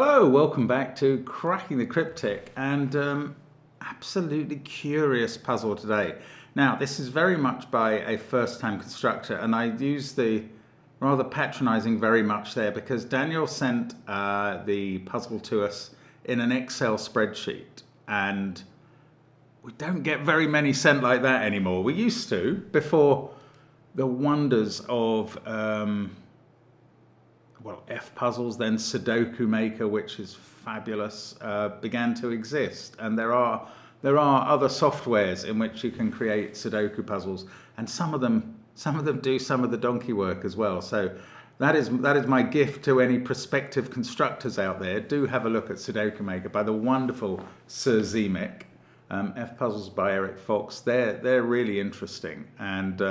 Hello, welcome back to Cracking the Cryptic, and absolutely curious puzzle today. Now, this is very much by a first-time constructor, and I use the rather patronizing very much there because Daniel sent the puzzle to us in an Excel spreadsheet, and we don't get very many sent like that anymore. We used to, before the wonders of F puzzles, then Sudoku Maker, which is fabulous, began to exist, and there are other softwares in which you can create Sudoku puzzles, and some of them do some of the donkey work as well. So that is my gift to any prospective constructors out there. Do have a look at Sudoku Maker by the wonderful Sir Zemek. F puzzles by Eric Fox. They're really interesting, and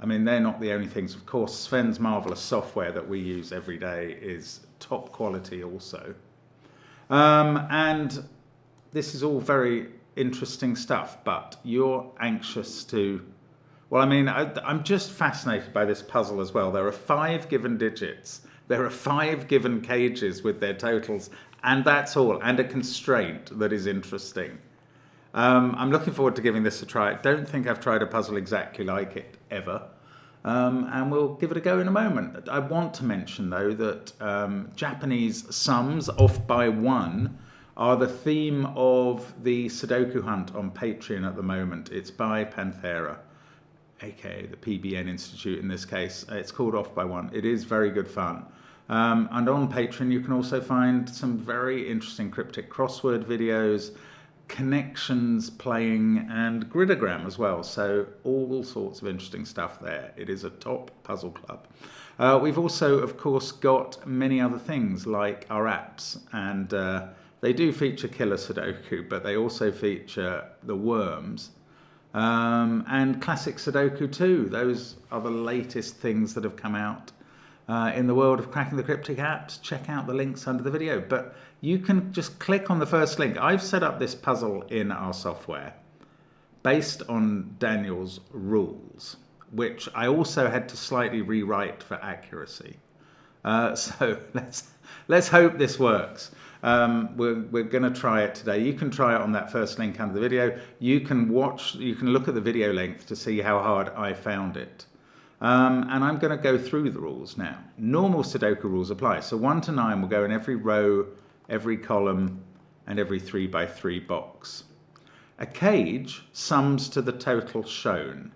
I mean, they're not the only things. Of course, Sven's marvelous software that we use every day is top quality also. And this is all very interesting stuff, but you're anxious to... Well, I mean, I'm just fascinated by this puzzle as well. There are 5 given digits. There are 5 given cages with their totals, and that's all, and a constraint that is interesting. I'm looking forward to giving this a try. I don't think I've tried a puzzle exactly like it ever, and we'll give it a go in a moment. I want to mention, though, that Japanese sums off by 1 are the theme of the Sudoku Hunt on Patreon at the moment. It's by Panthera, aka the PBN Institute in this case. It's called Off by 1. It is very good fun. And on Patreon you can also find some very interesting cryptic crossword videos, connections playing, and gridogram as well. So all sorts of interesting stuff there. It is a top puzzle club. We've also, of course, got many other things like our apps, and they do feature Killer Sudoku, but they also feature the Worms and Classic Sudoku too. Those are the latest things that have come out in the world of Cracking the Cryptic apps. Check out the links under the video, but you can just click on the first link. I've set up this puzzle in our software based on Daniel's rules, which I also had to slightly rewrite for accuracy. So let's hope this works. We're going to try it today. You can try it on that first link under the video. You can look at the video length to see how hard I found it. And I'm going to go through the rules now. Normal Sudoku rules apply. So 1 to 9 will go in every row, every column, and every 3 by 3 box. A cage sums to the total shown.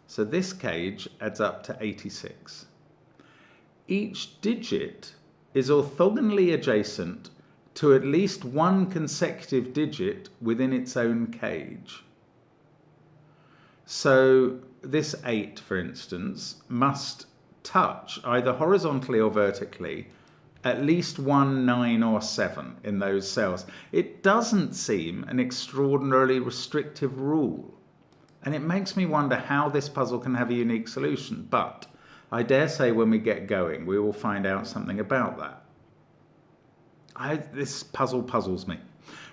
So this cage adds up to 86. Each digit is orthogonally adjacent to at least one consecutive digit within its own cage. So this 8, for instance, must touch either horizontally or vertically at least 1, 9, or 7 in those cells. It doesn't seem an extraordinarily restrictive rule, and it makes me wonder how this puzzle can have a unique solution, but I dare say when we get going we will find out something about that. This puzzle puzzles me.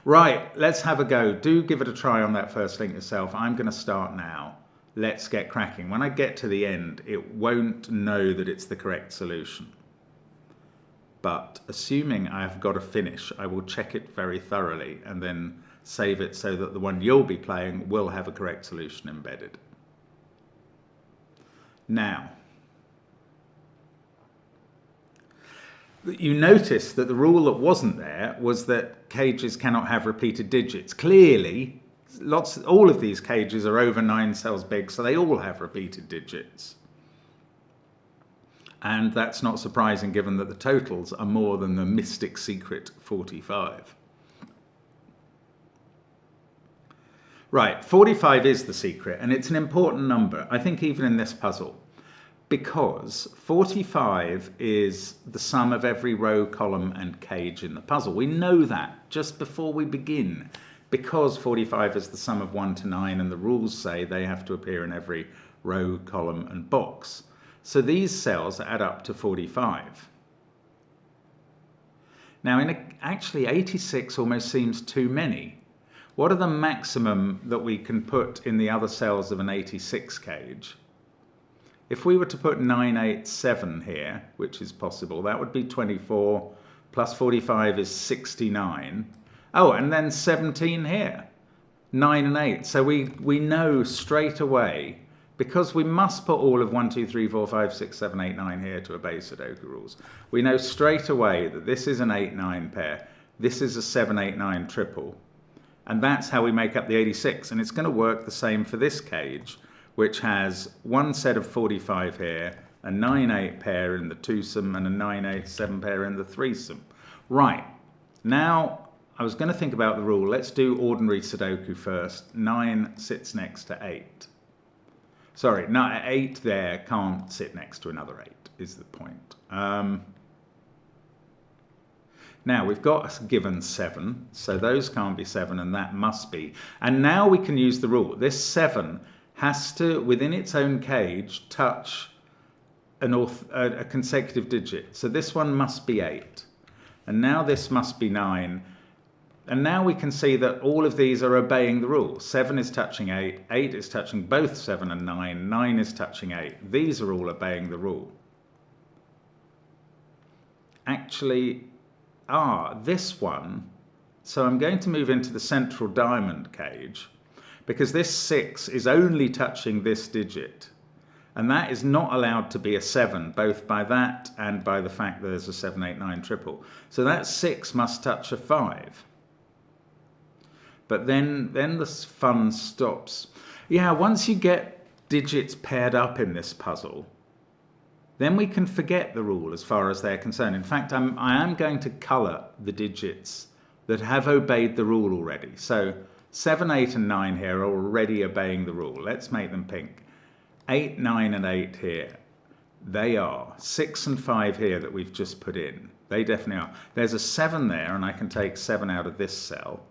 Right, let's have a go. Do give it a try on that first link yourself. I'm going to start now. Let's get cracking. When I get to the end, it won't know that it's the correct solution. But assuming I've got a finish, I will check it very thoroughly and then save it so that the one you'll be playing will have a correct solution embedded. Now, you notice that the rule that wasn't there was that cages cannot have repeated digits. Clearly, all of these cages are over 9 cells big, so they all have repeated digits. And that's not surprising given that the totals are more than the mystic secret 45. Right, 45 is the secret, and it's an important number, I think, even in this puzzle, because 45 is the sum of every row, column, and cage in the puzzle. We know that just before we begin, because 45 is the sum of 1 to 9, and the rules say they have to appear in every row, column, and box. So these cells add up to 45. Now, actually, 86 almost seems too many. What are the maximum that we can put in the other cells of an 86 cage? If we were to put 987 here, which is possible, that would be 24 plus 45 is 69. Oh, and then 17 here, 9 and 8. So we know straight away, because we must put all of 1, 2, 3, 4, 5, 6, 7, 8, 9 here to obey Sudoku rules. We know straight away that this is an 8-9 pair, this is a 7-8-9 triple, and that's how we make up the 86. And it's going to work the same for this cage, which has one set of 45 here, a 9-8 pair in the twosome, and a 9-8-7 pair in the threesome. Right, now I was going to think about the rule. Let's do ordinary Sudoku first. 9 sits next to 8. Sorry, no, 8 there can't sit next to another 8, is the point. Now, we've got a given 7, so those can't be 7, and that must be. And now we can use the rule. This 7 has to, within its own cage, touch a consecutive digit. So this one must be 8. And now this must be 9. And now we can see that all of these are obeying the rule. 7 is touching 8, 8 is touching both 7 and 9, 9 is touching 8. These are all obeying the rule. Actually, this one, so I'm going to move into the central diamond cage, because this 6 is only touching this digit. And that is not allowed to be a 7, both by that and by the fact that there's a 7-8-9 triple. So that 6 must touch a 5. But then the fun stops. Yeah, once you get digits paired up in this puzzle, then we can forget the rule as far as they're concerned. In fact, I am going to colour the digits that have obeyed the rule already. So 7, 8 and 9 here are already obeying the rule. Let's make them pink. 8, 9 and 8 here. They are. 6 and 5 here that we've just put in. They definitely are. There's a 7 there, and I can take 7 out of this cell.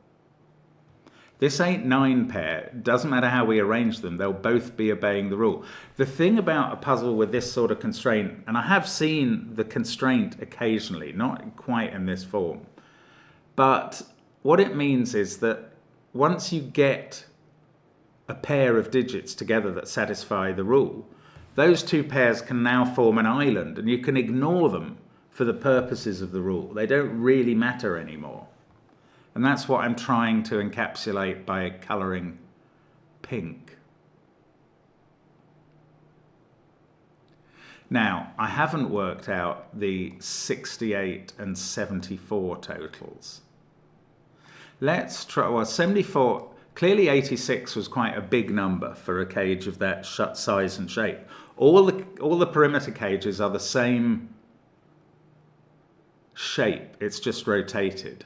This 8-9 pair, doesn't matter how we arrange them, they'll both be obeying the rule. The thing about a puzzle with this sort of constraint, and I have seen the constraint occasionally, not quite in this form, but what it means is that once you get a pair of digits together that satisfy the rule, those two pairs can now form an island, and you can ignore them for the purposes of the rule. They don't really matter anymore. And that's what I'm trying to encapsulate by colouring pink. Now, I haven't worked out the 68 and 74 totals. Let's try, well, 74, clearly 86 was quite a big number for a cage of that size and shape. All the perimeter cages are the same shape, it's just rotated.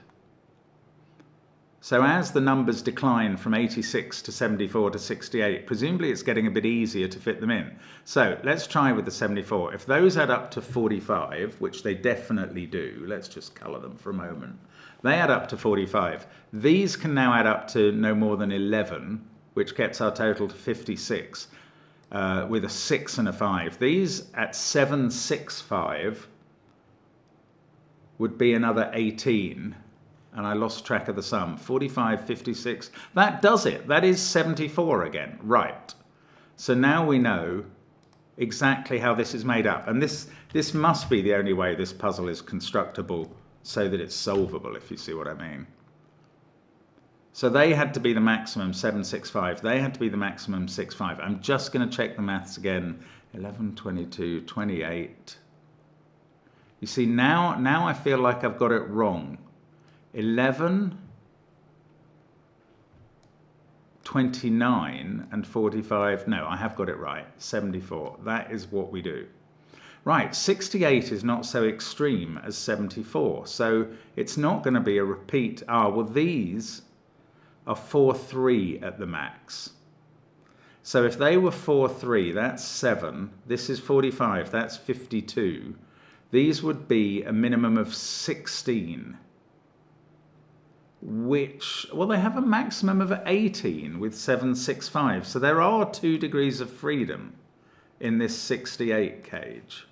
So as the numbers decline from 86 to 74 to 68, presumably it's getting a bit easier to fit them in. So let's try with the 74. If those add up to 45, which they definitely do, let's just colour them for a moment. They add up to 45. These can now add up to no more than 11, which gets our total to 56, with a 6 and a 5. These at 7, 6, 5 would be another 18. And I lost track of the sum. 45, 56. That does it. That is 74 again. Right. So now we know exactly how this is made up. And this must be the only way this puzzle is constructible so that it's solvable, if you see what I mean. So they had to be the maximum 7, 6, 5. They had to be the maximum 6, 5. I'm just going to check the maths again. 11, 22, 28. You see, now I feel like I've got it wrong. 11, 29 and 45, no, I have got it right, 74. That is what we do. Right, 68 is not so extreme as 74, so it's not going to be a repeat. Well, these are 4, 3 at the max. So if they were 4, 3, that's 7. This is 45, that's 52. These would be a minimum of 16. Which, well, they have a maximum of 18 with 7, 6, 5. So there are 2 degrees of freedom in this 68 cage,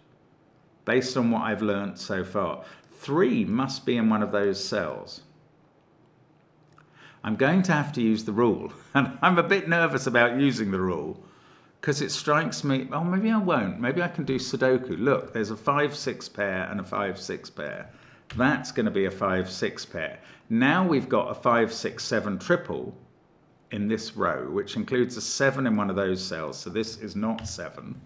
based on what I've learnt so far. 3 must be in one of those cells. I'm going to have to use the rule, and I'm a bit nervous about using the rule, Because it strikes me, oh, maybe I won't. Maybe I can do Sudoku. Look, there's a 5-6 pair and a 5-6 pair. That's going to be a 5-6 pair. Now we've got a 5-6-7 triple in this row, which includes a 7 in one of those cells. So this is not 7.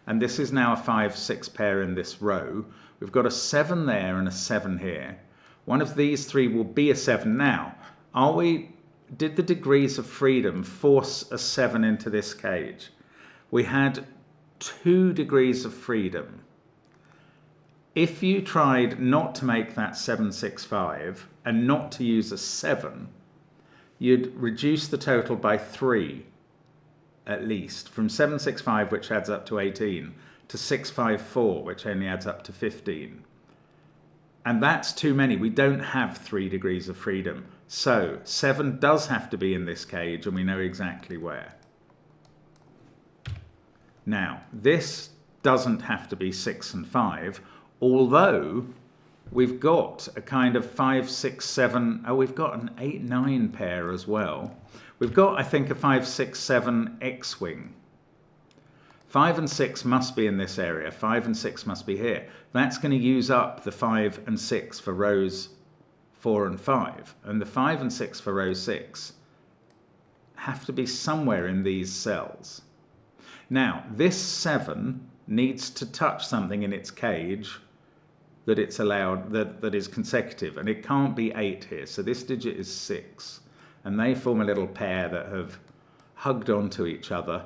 And this is now a 5-6 pair in this row. We've got a 7 there and a 7 here. One of these three will be a 7 now. Did the degrees of freedom force a 7 into this cage? We had 2 degrees of freedom. If you tried not to make that 765 and not to use a 7, you'd reduce the total by 3, at least, from 765, which adds up to 18, to 654, which only adds up to 15. And that's too many. We don't have 3 degrees of freedom. So 7 does have to be in this cage, and we know exactly where. Now, this doesn't have to be 6 and 5, although we've got a kind of 5, 6, 7, oh, we've got an 8, 9 pair as well. We've got, I think, a 5, 6, 7 X-wing. 5 and 6 must be in this area. 5 and 6 must be here. That's going to use up the 5 and 6 for rows 4 and 5. And the 5 and 6 for row 6 have to be somewhere in these cells. Now, this 7 needs to touch something in its cage that it's allowed, that is consecutive. And it can't be 8 here. So this digit is 6. And they form a little pair that have hugged onto each other.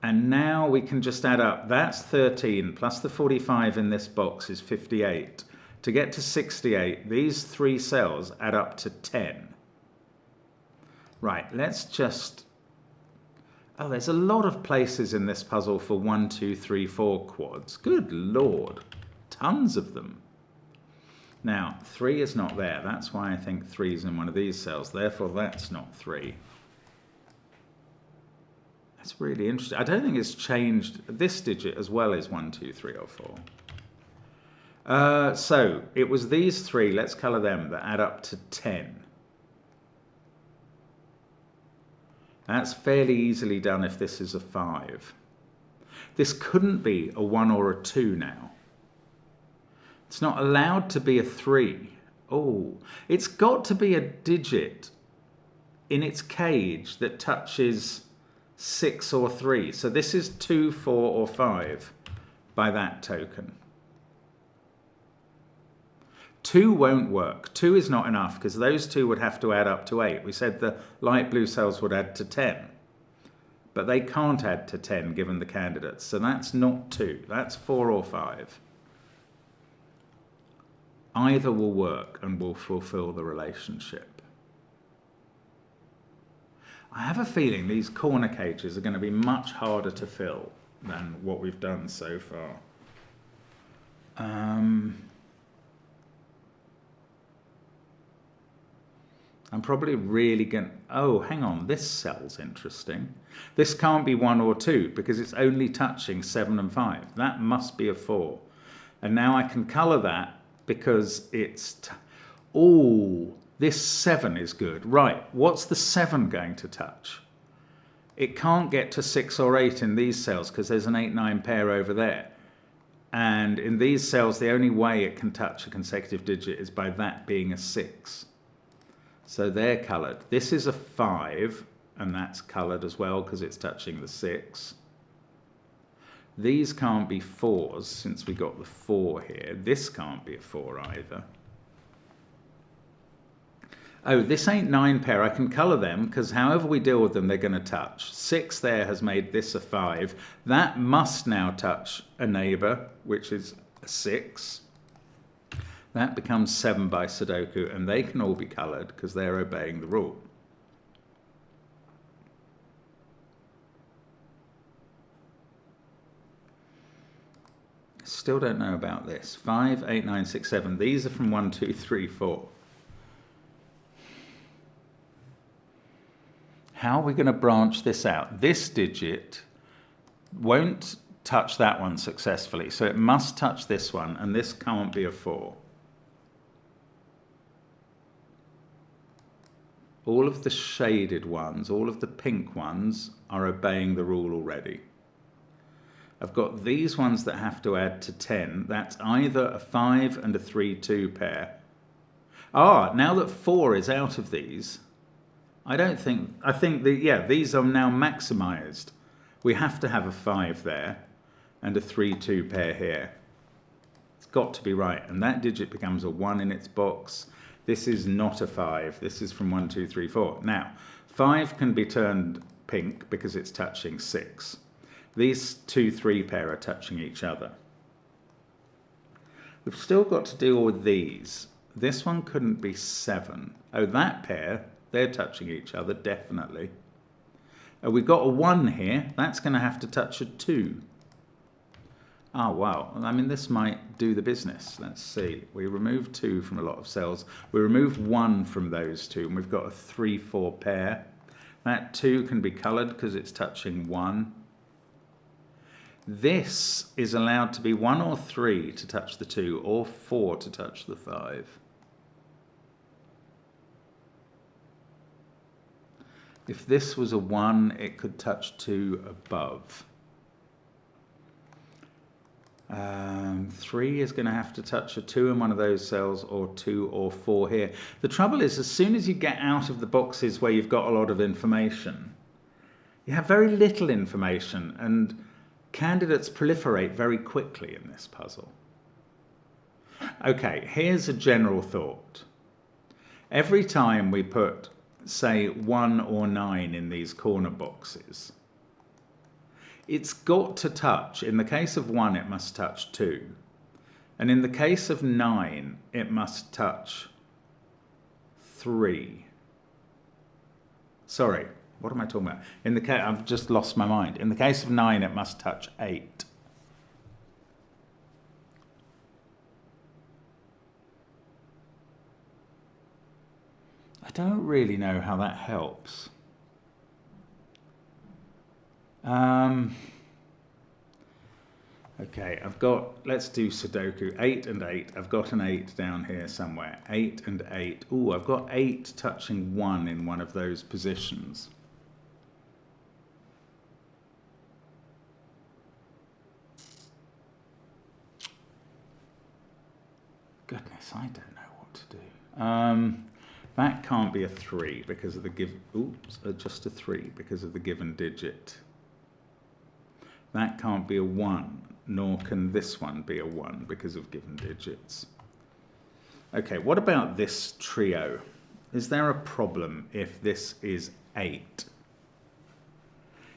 And now we can just add up. That's 13 plus the 45 in this box is 58. To get to 68, these 3 cells add up to 10. Right, let's just... Oh, there's a lot of places in this puzzle for 1, 2, 3, 4 quads. Good Lord. Tons of them. Now, 3 is not there. That's why I think 3 is in one of these cells. Therefore, that's not 3. That's really interesting. I don't think it's changed this digit as well as 1, 2, 3, or 4. So, it was these 3, let's colour them, that add up to 10. That's fairly easily done if this is a 5. This couldn't be a 1 or a 2 now. It's not allowed to be a 3. Oh, it's got to be a digit in its cage that touches 6 or 3. So this is 2, 4, or 5 by that token. 2 won't work. 2 is not enough because those 2 would have to add up to 8. We said the light blue cells would add to 10. But they can't add to 10 given the candidates. So that's not 2. That's 4 or 5. Either will work and will fulfill the relationship. I have a feeling these corner cages are going to be much harder to fill than what we've done so far. I'm probably really going to... Oh, hang on, this cell's interesting. This can't be 1 or 2 because it's only touching 7 and 5. That must be a 4. And now I can colour that because it's... Oh, this 7 is good. Right, what's the 7 going to touch? It can't get to 6 or 8 in these cells because there's an 8, 9 pair over there. And in these cells, the only way it can touch a consecutive digit is by that being a 6. So they're coloured. This is a 5, and that's coloured as well because it's touching the 6. These can't be 4s since we got the 4 here. This can't be a 4 either. Oh, this ain't 9 pair. I can colour them because however we deal with them, they're going to touch. 6 there has made this a 5. That must now touch a neighbour, which is a 6. That becomes 7 by Sudoku, and they can all be coloured because they're obeying the rule. Still don't know about this. 5, 8, 9, 6, 7. These are from 1, 2, 3, 4. How are we going to branch this out? This digit won't touch that one successfully, so it must touch this one, and this can't be a 4. All of the shaded ones, all of the pink ones are obeying the rule already. I've got these ones that have to add to 10. That's either a 5 and a 3-2 pair. Now that 4 is out of these, I think these are now maximized. We have to have a 5 there and a 3-2 pair here. It's got to be right. And that digit becomes a 1 in its box. This is not a 5. This is from 1, 2, 3, 4. Now, 5 can be turned pink because it's touching 6. These 2-3 pair are touching each other. We've still got to deal with these. This one couldn't be 7. Oh, that pair, they're touching each other, definitely. We've got a 1 here. That's going to have to touch a 2. Oh, wow. I mean, this might do the business. Let's see. We remove 2 from a lot of cells. We remove 1 from those 2, and we've got a 3-4 pair. That 2 can be coloured because it's touching 1. This is allowed to be 1 or 3 to touch the 2, or 4 to touch the 5. If this was a 1, it could touch 2 above. 3 is going to have to touch a 2 in one of those cells, or 2 or 4 here. The trouble is, as soon as you get out of the boxes where you've got a lot of information, you have very little information, and candidates proliferate very quickly in this puzzle. Okay, here's a general thought. Every time we put, say, 1 or 9 in these corner boxes, it's got to touch. In the case of 1, it must touch 2. And in the case of 9, it must touch 3. Sorry, what am I talking about? In the case, I've just lost my mind. In the case of 9, it must touch 8. I don't really know how that helps. Okay, let's do Sudoku. 8 and 8. I've got an 8 down here somewhere. 8 and 8. Ooh, I've got 8 touching 1 in one of those positions. Goodness, I don't know what to do. That can't be a 3 because of the just a 3 because of the given digit. That can't be a 1, nor can this one be a 1 because of given digits. Okay, what about this trio? Is there a problem if this is 8?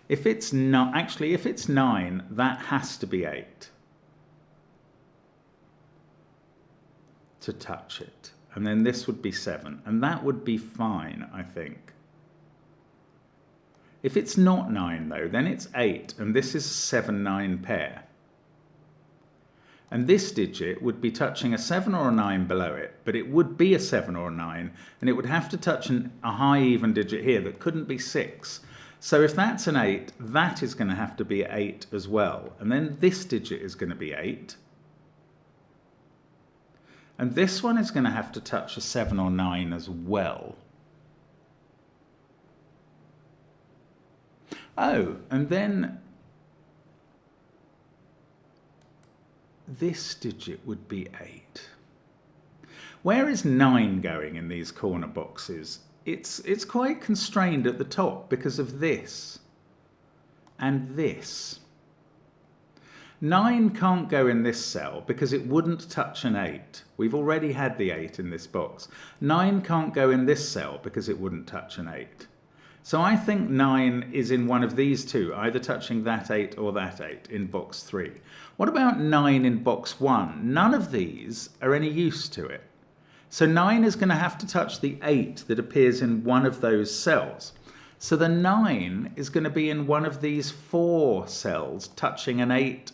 If it's not, actually, if it's 9, that has to be 8 to touch it. And then this would be 7, and that would be fine, I think. If it's not 9, though, then it's 8, and this is a 7-9 pair. And this digit would be touching a 7 or a 9 below it, but it would be a 7 or a 9, and it would have to touch a high even digit here that couldn't be 6. So if that's an 8, that is going to have to be 8 as well. And then this digit is going to be 8. And this one is going to have to touch a 7 or 9 as well. Oh, and then this digit would be 8. Where is 9 going in these corner boxes? It's quite constrained at the top because of this and this. 9 can't go in this cell because it wouldn't touch an 8. We've already had the 8 in this box. 9 can't go in this cell because it wouldn't touch an 8. So I think 9 is in one of these two, either touching that 8 or that 8 in box 3. What about 9 in box 1? None of these are any use to it. So 9 is going to have to touch the 8 that appears in one of those cells. So the 9 is going to be in one of these 4 cells, touching an 8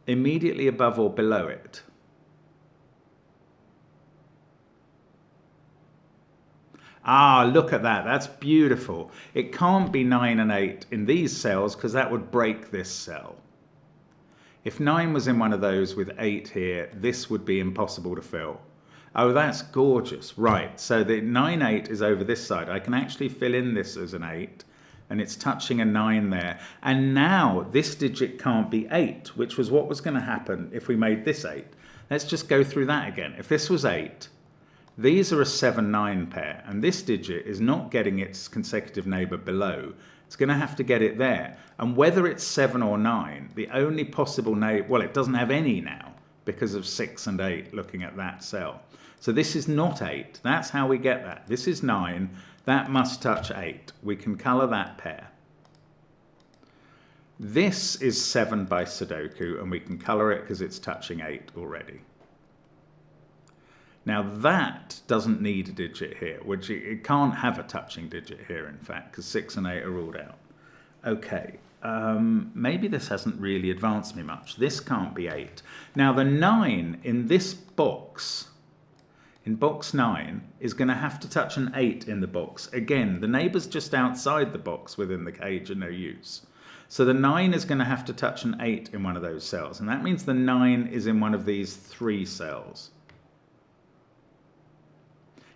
immediately above or below it. Ah, look at that. That's beautiful. It can't be 9 and 8 in these cells because that would break this cell. If 9 was in one of those with 8 here, this would be impossible to fill. Oh, that's gorgeous. Right, so the 9, 8 is over this side. I can actually fill in this as an 8, and it's touching a 9 there. And now this digit can't be 8, which was what was going to happen if we made this 8. Let's just go through that again. If this was 8, these are a 7, 9 pair, and this digit is not getting its consecutive neighbour below. It's going to have to get it there. And whether it's 7 or 9, the only possible neighbour, well, it doesn't have any now because of 6 and 8 looking at that cell. So this is not 8. That's how we get that. This is 9. That must touch 8. We can colour that pair. This is 7 by Sudoku, and we can colour it because it's touching 8 already. Now that doesn't need a digit here, which it can't have a touching digit here, in fact, because 6 and 8 are ruled out. Okay, maybe this hasn't really advanced me much. This can't be 8. Now the 9 in this box, in box 9, is going to have to touch an 8 in the box. Again, the neighbours just outside the box within the cage are no use. So the 9 is going to have to touch an 8 in one of those cells, and that means the 9 is in one of these 3 cells.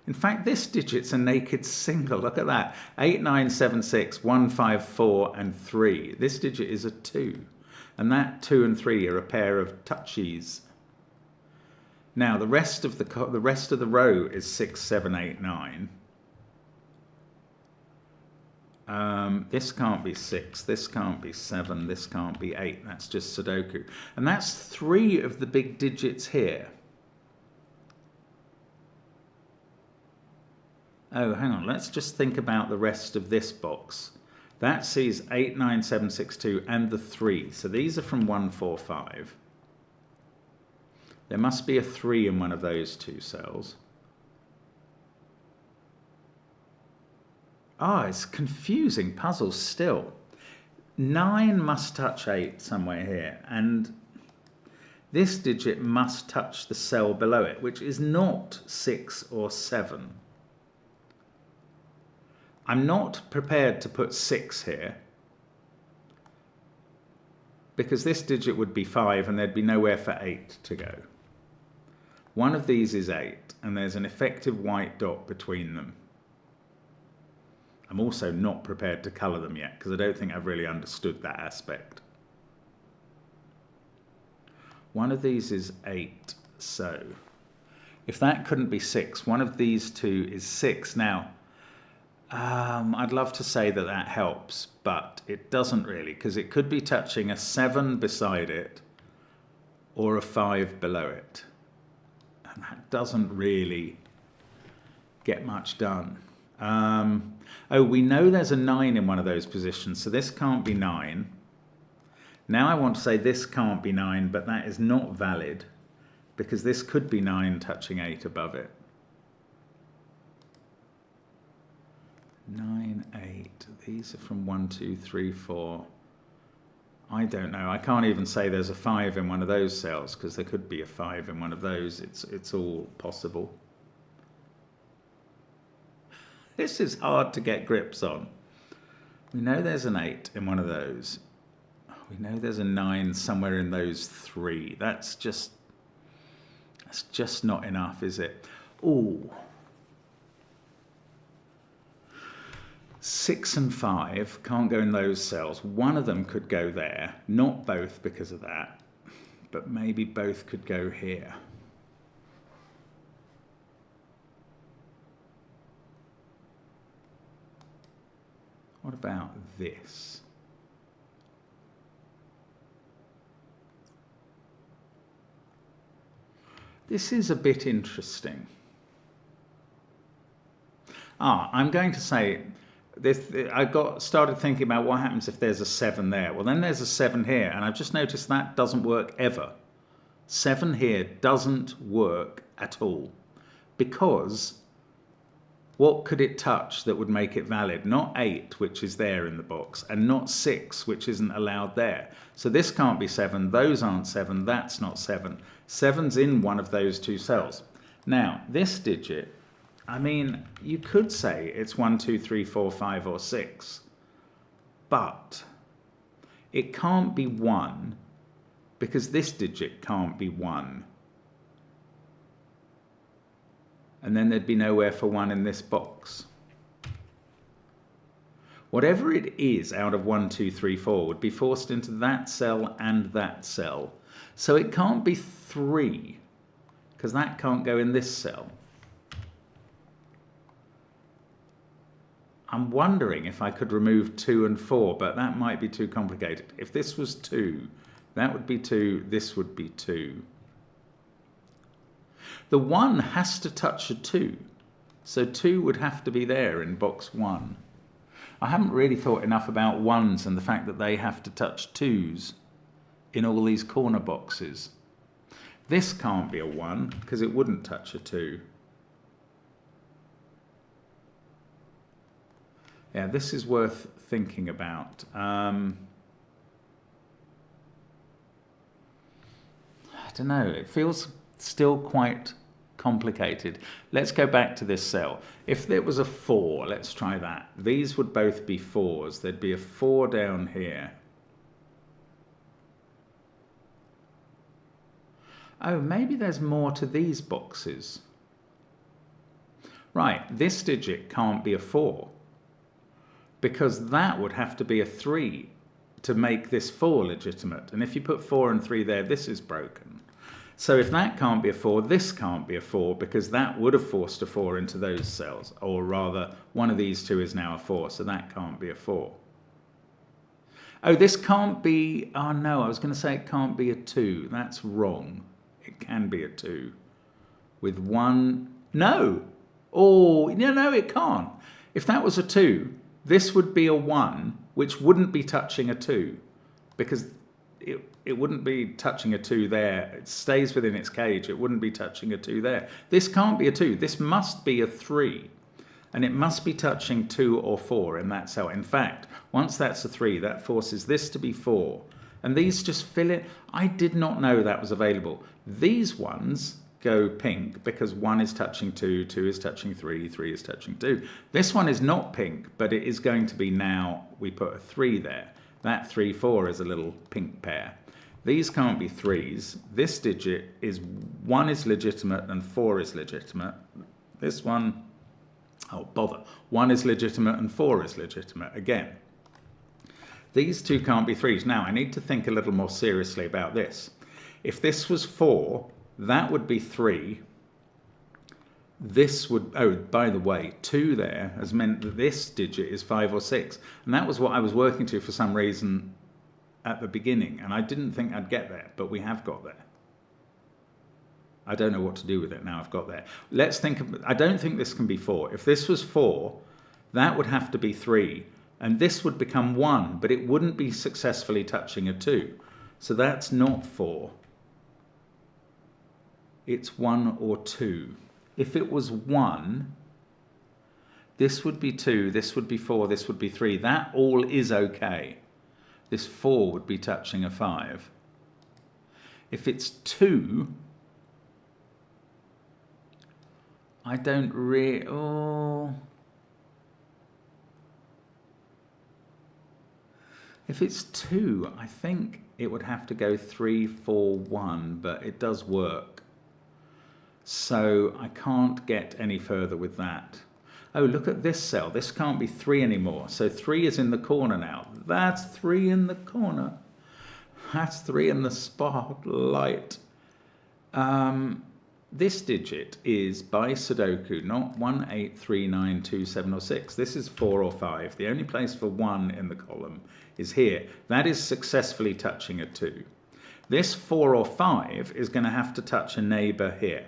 In fact, this digit's a naked single. Look at that. 8, 9, 7, 6, 1, 5, 4, and 3. This digit is a 2. And that 2 and 3 are a pair of touchies. Now, the rest of the row is 6, 7, 8, 9. This can't be 6. This can't be 7. This can't be 8. That's just Sudoku. And that's 3 of the big digits here. Oh, hang on, let's just think about the rest of this box. That sees 8, 9, 7, 6, 2 and the 3. So these are from 1, 4, 5. There must be a 3 in one of those 2 cells. It's confusing puzzle still. 9 must touch 8 somewhere here, and this digit must touch the cell below it, which is not 6 or 7. I'm not prepared to put 6 here because this digit would be 5 and there'd be nowhere for 8 to go. One of these is 8 and there's an effective white dot between them. I'm also not prepared to colour them yet because I don't think I've really understood that aspect. One of these is 8, so if that couldn't be 6, one of these 2 is 6. Now, I'd love to say that that helps, but it doesn't really, because it could be touching a 7 beside it or a 5 below it. And that doesn't really get much done. We know there's a 9 in one of those positions, so this can't be 9. Now I want to say this can't be 9, but that is not valid, because this could be 9 touching 8 above it. 9, 8, these are from 1, 2, 3, 4. I don't know. I can't even say there's a 5 in one of those cells because there could be a 5 in one of those. It's all possible. This is hard to get grips on. We know there's an 8 in one of those. We know there's a 9 somewhere in those 3. That's just not enough, is it? Ooh. 6 and 5 can't go in those cells. One of them could go there, not both because of that, but maybe both could go here. What about this? This is a bit interesting. I'm going to say I started thinking about what happens if there's a 7 there. Well, then there's a 7 here, and I've just noticed that doesn't work ever. 7 here doesn't work at all, because what could it touch that would make it valid? Not 8, which is there in the box, and not 6, which isn't allowed there. So this can't be 7, those aren't 7, that's not 7. 7's in one of those 2 cells. Now, this digit, I mean, you could say it's 1, 2, 3, 4, 5, or 6, but it can't be 1 because this digit can't be 1. and then there'd be nowhere for 1 in this box. Whatever it is out of 1, 2, 3, 4 would be forced into that cell and that cell. So it can't be 3, because that can't go in this cell. I'm wondering if I could remove 2 and 4, but that might be too complicated. If this was 2, that would be 2, this would be 2. The 1 has to touch a 2, so 2 would have to be there in box 1. I haven't really thought enough about 1s and the fact that they have to touch 2s in all these corner boxes. This can't be a 1 because it wouldn't touch a 2. Yeah, this is worth thinking about. I don't know, it feels still quite complicated. Let's go back to this cell. If there was a 4, let's try that. These would both be 4s. There'd be a 4 down here. Oh, maybe there's more to these boxes. Right, this digit can't be a 4, because that would have to be a 3 to make this 4 legitimate. And if you put 4 and 3 there, this is broken. So if that can't be a 4, this can't be a 4, because that would have forced a 4 into those cells. Or rather, one of these two is now a 4, so that can't be a 4. Oh, this can't be... Oh, no, I was going to say it can't be a 2. That's wrong. It can be a 2. With 1... No! Oh, no, it can't. If that was a 2, this would be a 1, which wouldn't be touching a 2, because it wouldn't be touching a 2 there. It stays within its cage. It wouldn't be touching a 2 there. This can't be a 2. This must be a 3. And it must be touching 2 or 4 in that cell. In fact, once that's a 3, that forces this to be 4. And these just fill it. I did not know that was available. These ones go pink because 1 is touching 2, 2 is touching 3, 3 is touching 2. This one is not pink, but it is going to be now. We put a 3 there. That 3, 4 is a little pink pair. These can't be 3s. This digit is 1 is legitimate and 4 is legitimate. This one, oh bother, 1 is legitimate and 4 is legitimate again. These two can't be 3s. Now I need to think a little more seriously about this. If this was 4, that would be 3. This would, oh, by the way, 2 there has meant that this digit is 5 or 6. And that was what I was working to for some reason at the beginning. And I didn't think I'd get there, but we have got there. I don't know what to do with it now I've got there. Let's think, I don't think this can be 4. If this was 4, that would have to be 3. And this would become 1, but it wouldn't be successfully touching a 2. So that's not 4. It's 1 or 2. If it was 1, this would be 2, this would be 4, this would be 3. That all is okay. This 4 would be touching a 5. If it's 2, I don't really... Oh. If it's 2, I think it would have to go 3, 4, 1, but it does work. So I can't get any further with that. Oh, look at this cell. This can't be 3 anymore. So 3 is in the corner now. That's 3 in the corner. That's 3 in the spotlight. This digit is by Sudoku, not 1, 8, 3, 9, 2, 7 or 6. This is 4 or 5. The only place for 1 in the column is here. That is successfully touching a 2. This 4 or 5 is going to have to touch a neighbour here.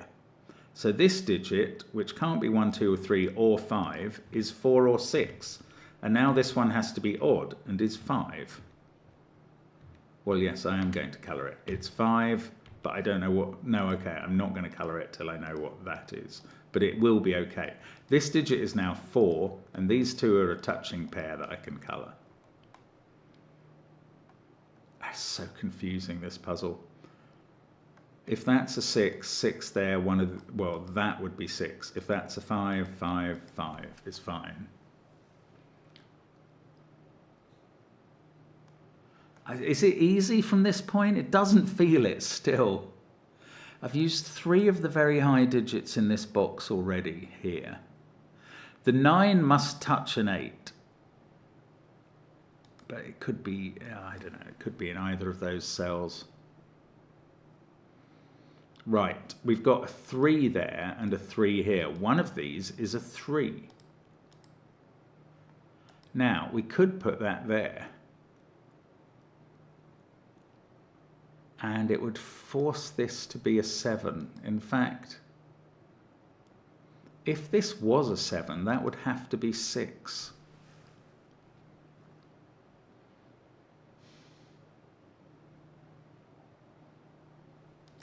So this digit, which can't be 1, 2 or 3 or 5, is 4 or 6. And now this one has to be odd and is 5. Well, yes, I am going to colour it. It's 5, but I don't know what... No, okay, I'm not going to colour it till I know what that is. But it will be okay. This digit is now 4, and these two are a touching pair that I can colour. That's so confusing, this puzzle. If that's a 6, 6 there, one of the, well, that would be 6. If that's a 5, 5, 5 is fine. Is it easy from this point? It doesn't feel it still. I've used 3 of the very high digits in this box already here. The 9 must touch an 8. But it could be, I don't know, it could be in either of those cells. Right, we've got a 3 there and a 3 here. One of these is a 3. Now, we could put that there. And it would force this to be a 7. In fact, if this was a 7, that would have to be 6.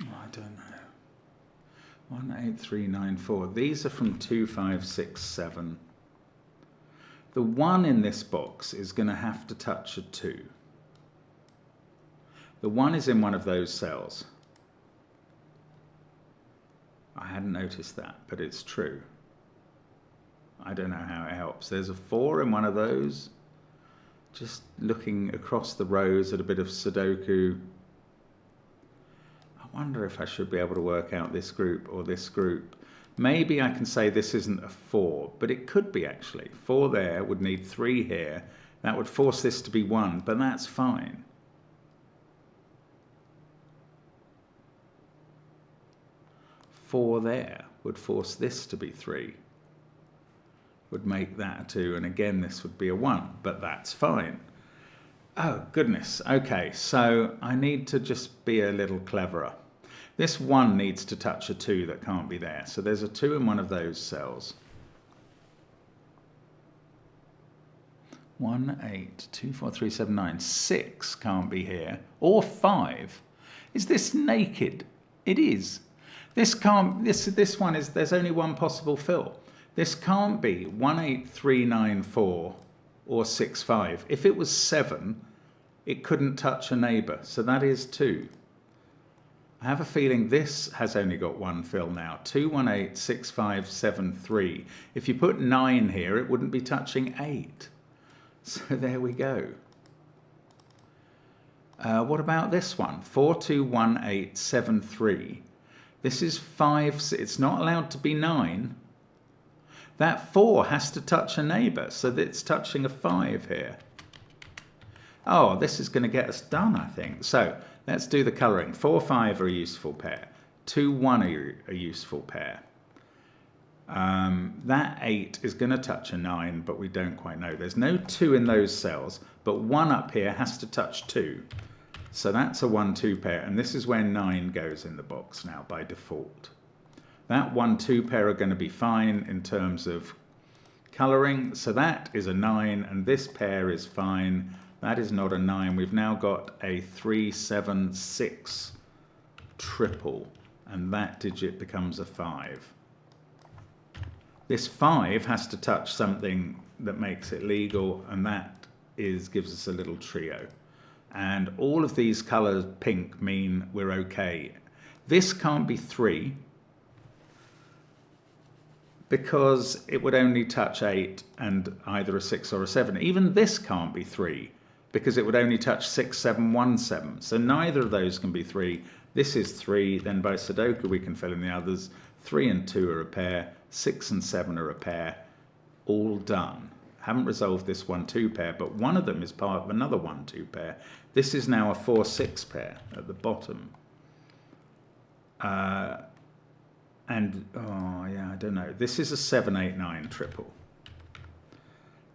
I don't know. 1, 8, 3, 9, 4. These are from 2, 5, 6, 7. The 1 in this box is going to have to touch a 2. The 1 is in one of those cells. I hadn't noticed that, but it's true. I don't know how it helps. There's a 4 in one of those. Just looking across the rows at a bit of Sudoku. I wonder if I should be able to work out this group or this group. Maybe I can say this isn't a 4, but it could be actually. 4 there would need 3 here. That would force this to be 1, but that's fine. 4 there would force this to be 3. Would make that a 2, and again this would be a 1, but that's fine. Oh goodness, okay, so I need to just be a little cleverer. This 1 needs to touch a 2 that can't be there, so there's a 2 in one of those cells. 1, 8, 2, 4, 3, 7, 9, 6 can't be here, or 5. Is this naked? It is. This can't, this one is, there's only one possible fill. This can't be 1, 8, 3, 9, 4 or 6, 5. If it was 7, it couldn't touch a neighbour, so that is 2. I have a feeling this has only got one fill now. 2, 1, 8, 6, 5, 7, 3. If you put 9 here, it wouldn't be touching 8. So there we go. What about this one? 4, 2, 1, 8, 7, 3. This is 5, it's not allowed to be 9. That 4 has to touch a neighbour, so that it's touching a 5 here. Oh, this is going to get us done, I think. So let's do the colouring. 4, 5 are a useful pair. 2, 1 are a useful pair. That 8 is going to touch a 9, but we don't quite know. There's no 2 in those cells, but 1 up here has to touch 2. So that's a 1, 2 pair, and this is where 9 goes in the box now by default. That 1, 2 pair are going to be fine in terms of colouring. So that is a 9, and this pair is fine. That is not a 9. We've now got a 3, 7, 6 triple, and that digit becomes a 5. This 5 has to touch something that makes it legal, and that gives us a little trio. And all of these colours pink mean we're okay. This can't be 3 because it would only touch 8 and either a 6 or a 7. Even this can't be 3 because it would only touch 6, 7, 1, 7. So neither of those can be 3. This is 3, then by Sudoku we can fill in the others. 3 and 2 are a pair, 6 and 7 are a pair, all done. Haven't resolved this 1, 2 pair, but one of them is part of another 1, 2 pair. This is now a 4, 6 pair at the bottom. And, oh yeah, I don't know. This is a 7, 8, 9 triple.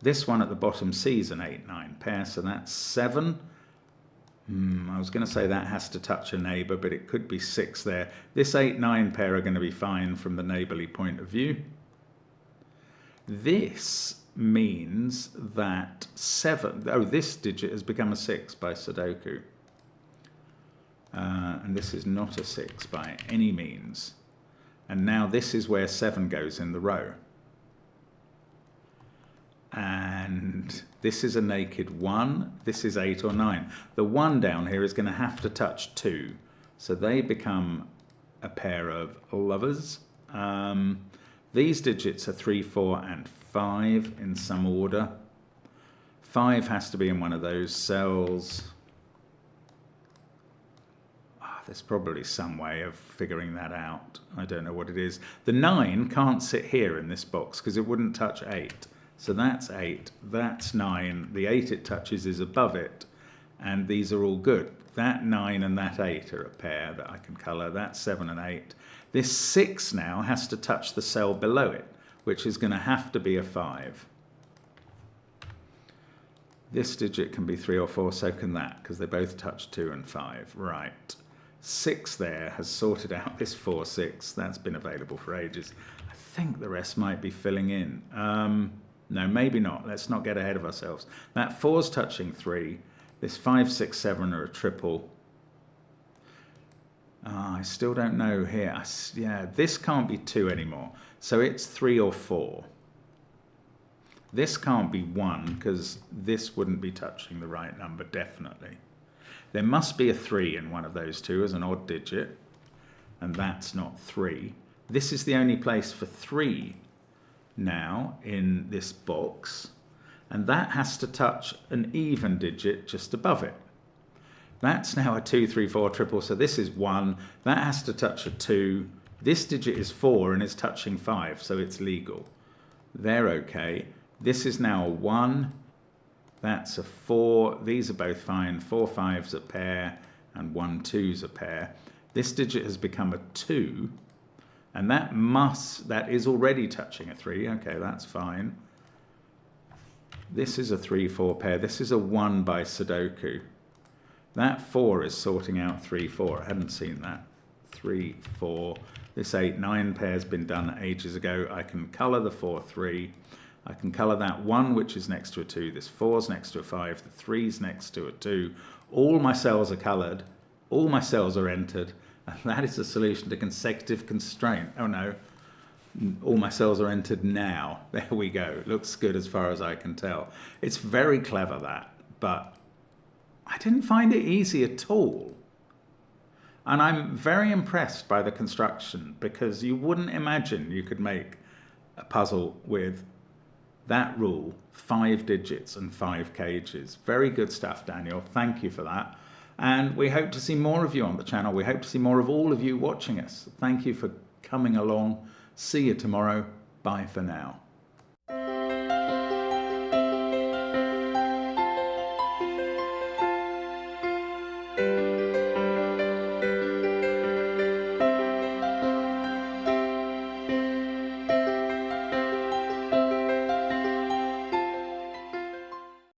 This one at the bottom C is an 8, 9 pair, so that's 7. I was going to say that has to touch a neighbour, but it could be 6 there. This 8, 9 pair are going to be fine from the neighbourly point of view. This means that 7, oh, this digit has become a 6 by Sudoku. And this is not a 6 by any means. And now this is where 7 goes in the row. And this is a naked 1. This is 8 or 9. The 1 down here is going to have to touch 2. So they become a pair of lovers. These digits are 3, 4, and 5 in some order. 5 has to be in one of those cells. There's probably some way of figuring that out. I don't know what it is. The 9 can't sit here in this box because it wouldn't touch 8. So that's 8, that's 9. The 8 it touches is above it, and these are all good. That 9 and that 8 are a pair that I can colour. That's 7 and 8. This 6 now has to touch the cell below it, which is going to have to be a 5. This digit can be 3 or 4, so can that, because they both touch 2 and 5. Right. 6 there has sorted out this 4, 6. That's been available for ages. I think the rest might be filling in. No, maybe not. Let's not get ahead of ourselves. That 4's touching 3. This 5, 6, 7 are a triple. I still don't know here. Yeah, this can't be 2 anymore. So it's 3 or 4. This can't be 1 because this wouldn't be touching the right number, definitely. There must be a 3 in one of those two as an odd digit, and that's not 3. This is the only place for 3 now in this box, and that has to touch an even digit just above it. That's now a 2, 3, 4 triple, so this is 1. That has to touch a 2. This digit is 4 and it's touching 5, so it's legal. They're okay. This is now a 1. That's a 4. These are both fine. 4 5's a pair and 1 2's a pair. This digit has become a 2, and that is already touching a 3. Okay, that's fine. This is a 3 4 pair. This is a 1 by Sudoku. That 4 is sorting out 3 4. I hadn't seen that. 3 4. This 8 9 pair's been done ages ago. I can colour the 4 3. I can colour that 1, which is next to a 2. This 4's next to a 5. The 3's next to a 2. All my cells are coloured. All my cells are entered. And that is the solution to consecutive constraint. Oh no. All my cells are entered now. There we go. Looks good as far as I can tell. It's very clever, that. But I didn't find it easy at all. And I'm very impressed by the construction, because you wouldn't imagine you could make a puzzle with that rule, 5 digits and 5 cages. Very good stuff, Daniel. Thank you for that. And we hope to see more of you on the channel. We hope to see more of all of you watching us. Thank you for coming along. See you tomorrow. Bye for now.